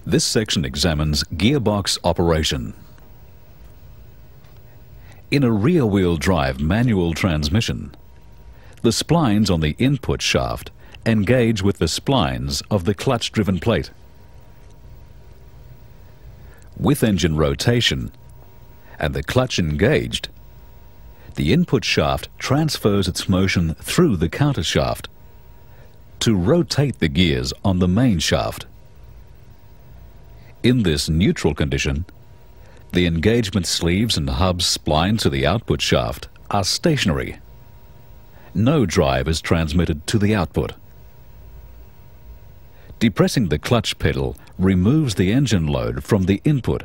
This section examines gearbox operation. In a rear-wheel drive manual transmission, the splines on the input shaft engage with the splines of the clutch-driven plate. With engine rotation and the clutch engaged, the input shaft transfers its motion through the countershaft to rotate the gears on the main shaft. In this neutral condition, the engagement sleeves and hubs splined to the output shaft are stationary. No drive is transmitted to the output. Depressing the clutch pedal removes the engine load from the input.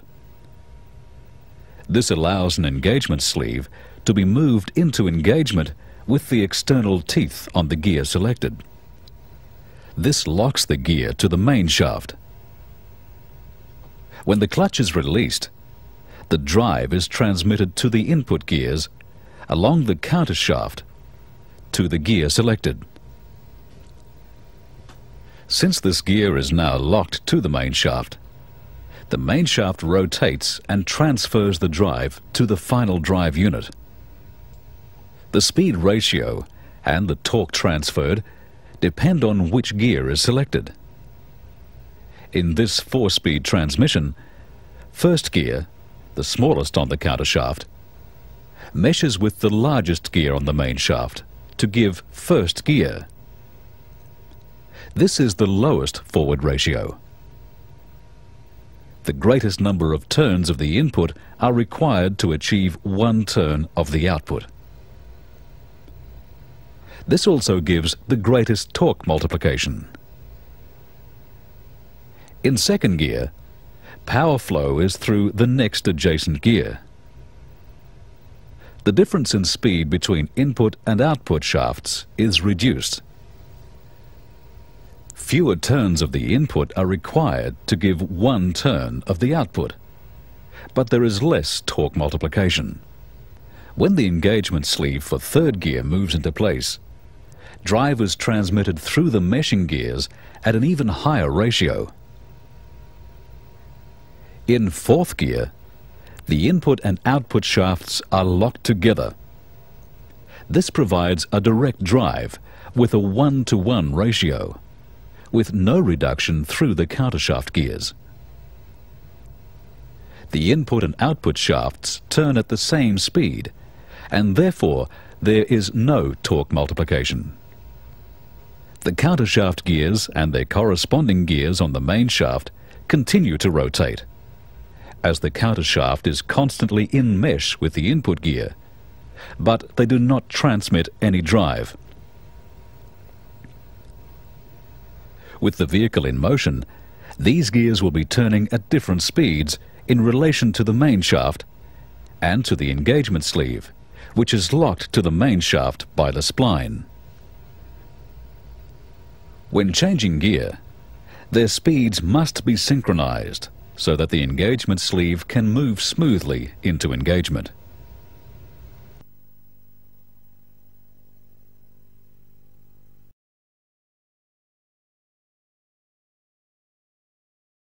This allows an engagement sleeve to be moved into engagement with the external teeth on the gear selected. This locks the gear to the main shaft. When the clutch is released, the drive is transmitted to the input gears along the countershaft to the gear selected. Since this gear is now locked to the main shaft rotates and transfers the drive to the final drive unit. The speed ratio and the torque transferred depend on which gear is selected. In this 4-speed transmission, first gear, the smallest on the countershaft, meshes with the largest gear on the main shaft to give first gear. This is the lowest forward ratio. The greatest number of turns of the input are required to achieve 1 turn of the output. This also gives the greatest torque multiplication. In second gear, power flow is through the next adjacent gear. The difference in speed between input and output shafts is reduced. Fewer turns of the input are required to give 1 turn of the output, but there is less torque multiplication. When the engagement sleeve for third gear moves into place, drive is transmitted through the meshing gears at an even higher ratio. In fourth gear, the input and output shafts are locked together. This provides a direct drive with a 1-to-1 ratio, with no reduction through the countershaft gears. The input and output shafts turn at the same speed, and therefore there is no torque multiplication. The countershaft gears and their corresponding gears on the main shaft continue to rotate, as the countershaft is constantly in mesh with the input gear, but they do not transmit any drive. With the vehicle in motion, these gears will be turning at different speeds in relation to the main shaft and to the engagement sleeve, which is locked to the main shaft by the spline. When changing gear, their speeds must be synchronized so that the engagement sleeve can move smoothly into engagement.